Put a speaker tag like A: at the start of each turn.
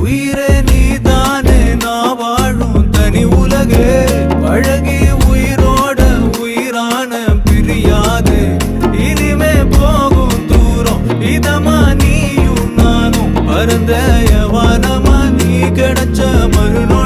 A: உயிரே நீதானே நான் வாழும் தனி உலகே பழகி உயிரோட உயிரான பிரியாது இனிமே போகும் தூரம் இதமா நீயும் நானும் பரந்த வானமா நீ கிடைச்ச மறுநொடி